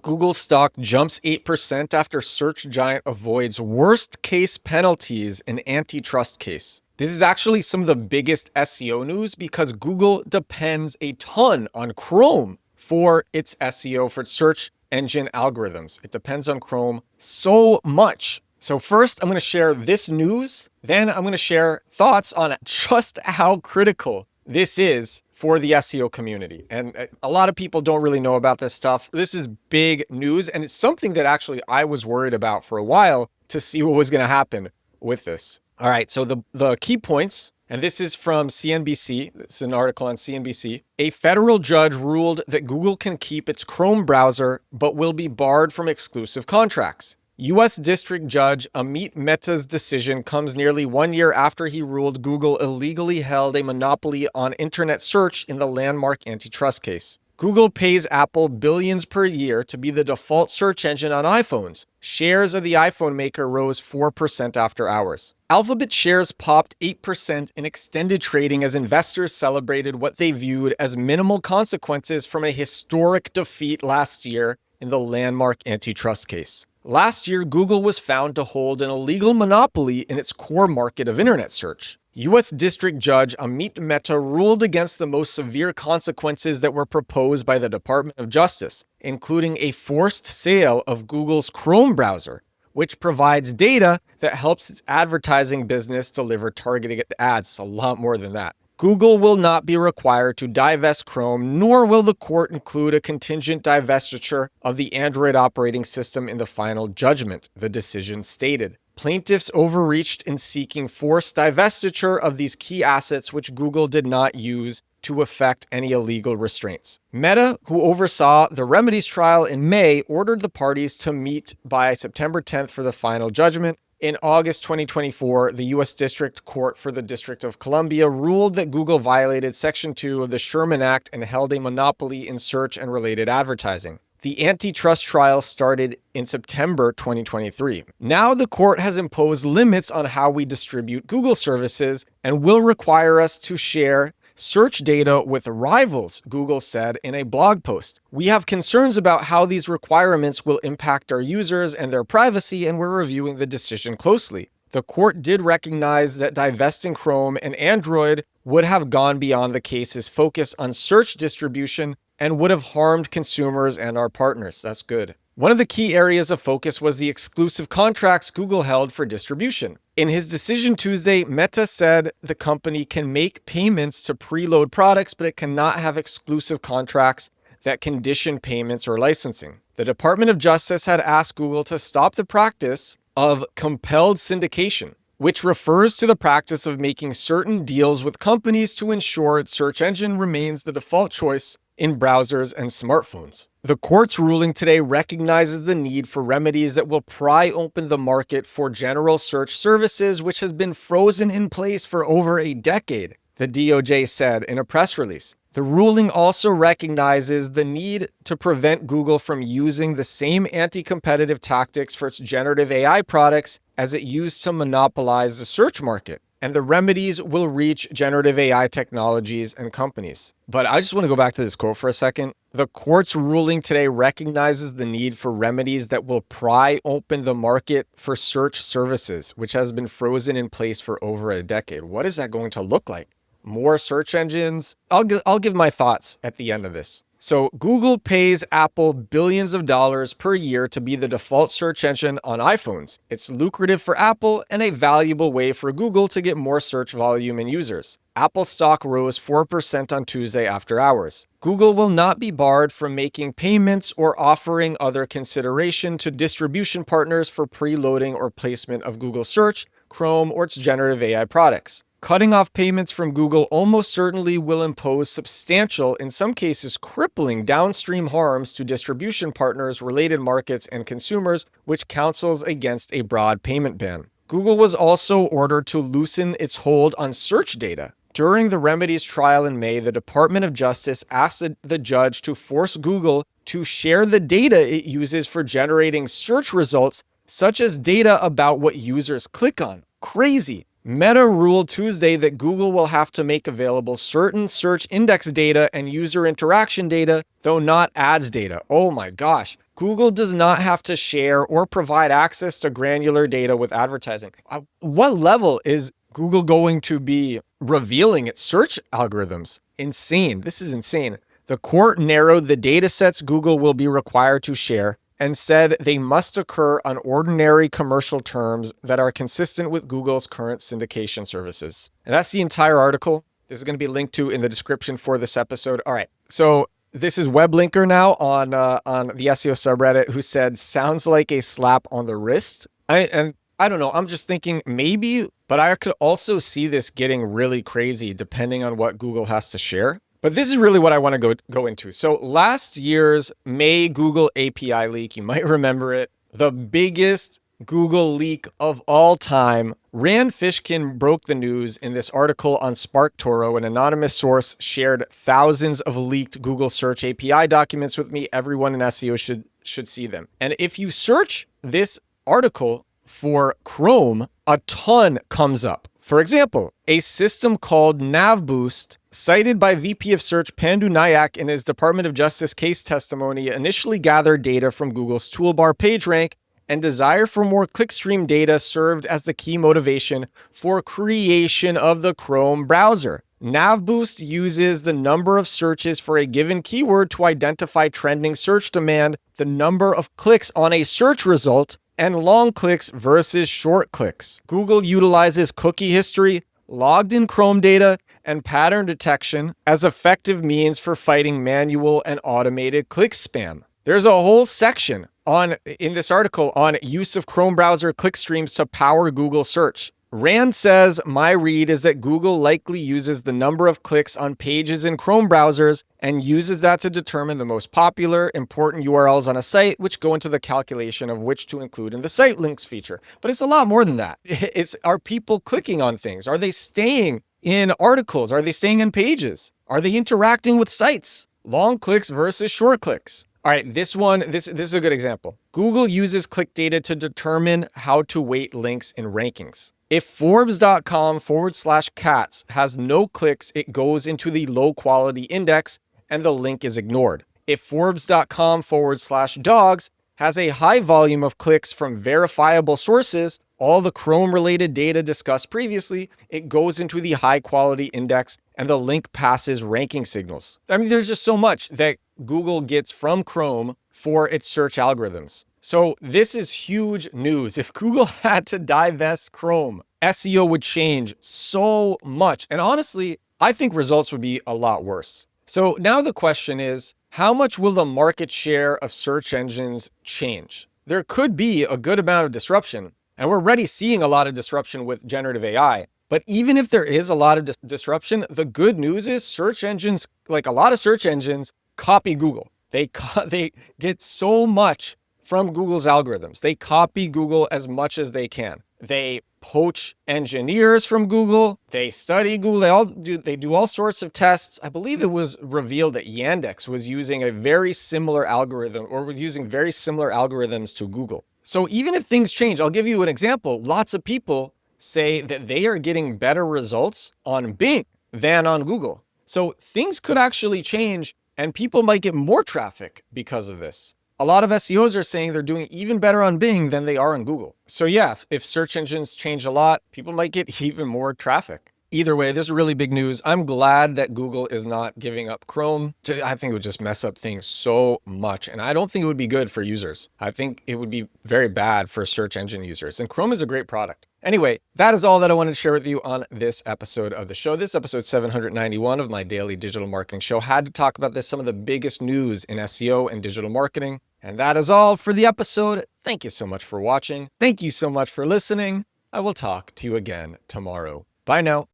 Google stock jumps 8% after search giant avoids worst case penalties in antitrust case. This is actually some of the biggest SEO news because Google depends a ton on Chrome for its SEO, for its search engine algorithms. It depends on Chrome so much. So first, I'm going to share this news. Then I'm going to share thoughts on just how critical this is for the SEO community. And a lot of people don't really know about this stuff. This is big news, and it's something that actually I was worried about for a while to see what was going to happen with this. All right, so the key points, and this is from CNBC. It's an article on CNBC. A federal judge ruled that Google can keep its Chrome browser, but will be barred from exclusive contracts. U.S. District Judge Amit Mehta's decision comes nearly 1 year after he ruled Google illegally held a monopoly on internet search in the landmark antitrust case. Google pays Apple billions per year to be the default search engine on iPhones. Shares of the iPhone maker rose 4% after hours. Alphabet shares popped 8% in extended trading as investors celebrated what they viewed as minimal consequences from a historic defeat last year in the landmark antitrust case. Last year, Google was found to hold an illegal monopoly in its core market of internet search. U.S. District Judge Amit Mehta ruled against the most severe consequences that were proposed by the Department of Justice, including a forced sale of Google's Chrome browser, which provides data that helps its advertising business deliver targeted ads. A lot more than that. Google will not be required to divest Chrome, nor will the court include a contingent divestiture of the Android operating system in the final judgment, the decision stated. Plaintiffs overreached in seeking forced divestiture of these key assets which Google did not use to effect any illegal restraints. Meta, who oversaw the remedies trial in May, ordered the parties to meet by September 10th for the final judgment. In August 2024, the U.S. District Court for the District of Columbia ruled that Google violated Section 2 of the Sherman Act and held a monopoly in search and related advertising. The antitrust trial started in September 2023. Now the court has imposed limits on how we distribute Google services and will require us to share search data with rivals, Google said in a blog post. We have concerns about how these requirements will impact our users and their privacy, and we're reviewing the decision closely. The court did recognize that divesting Chrome and Android would have gone beyond the case's focus on search distribution and would have harmed consumers and our partners. That's good. One of the key areas of focus was the exclusive contracts Google held for distribution. In his decision Tuesday, Meta said the company can make payments to preload products, but it cannot have exclusive contracts that condition payments or licensing. The Department of Justice had asked Google to stop the practice of compelled syndication, which refers to the practice of making certain deals with companies to ensure its search engine remains the default choice in browsers and smartphones. The court's ruling today recognizes the need for remedies that will pry open the market for general search services, which has been frozen in place for over a decade, the DOJ said in a press release. The ruling also recognizes the need to prevent Google from using the same anti-competitive tactics for its generative AI products as it used to monopolize the search market. And the remedies will reach generative AI technologies and companies. But I just want to go back to this quote for a second. The court's ruling today recognizes the need for remedies that will pry open the market for search services, which has been frozen in place for over a decade. What is that going to look like? More search engines? I'll give my thoughts at the end of this. So Google pays Apple billions of dollars per year to be the default search engine on iPhones. It's lucrative for Apple and a valuable way for Google to get more search volume and users. Apple stock rose 4% on Tuesday after hours. Google will not be barred from making payments or offering other consideration to distribution partners for preloading or placement of Google Search, Chrome, or its generative AI products. Cutting off payments from Google almost certainly will impose substantial, in some cases crippling, downstream harms to distribution partners, related markets, and consumers, which counsels against a broad payment ban. Google was also ordered to loosen its hold on search data. During the remedies trial in May, the Department of Justice asked the judge to force Google to share the data it uses for generating search results, such as data about what users click on. Crazy. Meta ruled Tuesday that Google will have to make available certain search index data and user interaction data, though not ads data. Oh my gosh. Google does not have to share or provide access to granular data with advertising. What level is Google going to be revealing its search algorithms? Insane. This is insane. The court narrowed the data sets Google will be required to share and said they must occur on ordinary commercial terms that are consistent with Google's current syndication services. And that's the entire article. This is going to be linked to in the description for this episode. All right. So this is Weblinker now on the SEO subreddit, who said, sounds like a slap on the wrist. I don't know. I'm just thinking maybe, but I could also see this getting really crazy depending on what Google has to share. But this is really what I want to go into. So last year's May Google API leak, you might remember it, the biggest Google leak of all time. Rand Fishkin broke the news in this article on SparkToro. An anonymous source shared thousands of leaked Google Search API documents with me. Everyone in SEO should see them. And if you search this article for Chrome, a ton comes up. For example, a system called NavBoost, cited by VP of Search Pandu Nayak in his Department of Justice case testimony, initially gathered data from Google's toolbar PageRank, and desire for more clickstream data served as the key motivation for creation of the Chrome browser. NavBoost uses the number of searches for a given keyword to identify trending search demand, the number of clicks on a search result, and long clicks versus short clicks. Google utilizes cookie history, logged in Chrome data, and pattern detection as effective means for fighting manual and automated click spam. There's a whole section in this article on use of Chrome browser clickstreams to power Google search. Rand says, my read is that Google likely uses the number of clicks on pages in Chrome browsers and uses that to determine the most popular, important URLs on a site, which go into the calculation of which to include in the site links feature. But it's a lot more than that. Are people clicking on things? Are they staying in articles? Are they staying in pages? Are they interacting with sites? Long clicks versus short clicks. All right, this is a good example. Google uses click data to determine how to weight links in rankings. If Forbes.com/cats has no clicks, it goes into the low quality index and the link is ignored. If Forbes.com/dogs has a high volume of clicks from verifiable sources, all the Chrome related data discussed previously, it goes into the high quality index and the link passes ranking signals. I mean, there's just so much that Google gets from Chrome for its search algorithms. So this is huge news. If Google had to divest Chrome, SEO would change so much. And honestly, I think results would be a lot worse. So now the question is, how much will the market share of search engines change? There could be a good amount of disruption, and we're already seeing a lot of disruption with generative AI. But even if there is a lot of disruption, the good news is search engines, like a lot of search engines, copy Google. They get so much from Google's algorithms. They copy Google as much as they can. They poach engineers from Google. They study Google. They do all sorts of tests. I believe it was revealed that Yandex was using a very similar algorithm, or was using very similar algorithms to Google. So even if things change, I'll give you an example. Lots of people say that they are getting better results on Bing than on Google. So things could actually change and people might get more traffic because of this. A lot of SEOs are saying they're doing even better on Bing than they are on Google. So yeah, if search engines change a lot, people might get even more traffic. Either way, this is really big news. I'm glad that Google is not giving up Chrome. I think it would just mess up things so much. And I don't think it would be good for users. I think it would be very bad for search engine users. And Chrome is a great product. Anyway, that is all that I wanted to share with you on this episode of the show. This episode 791 of my daily digital marketing show. Had to talk about some of the biggest news in SEO and digital marketing. And that is all for the episode. Thank you so much for watching. Thank you so much for listening. I will talk to you again tomorrow. Bye now.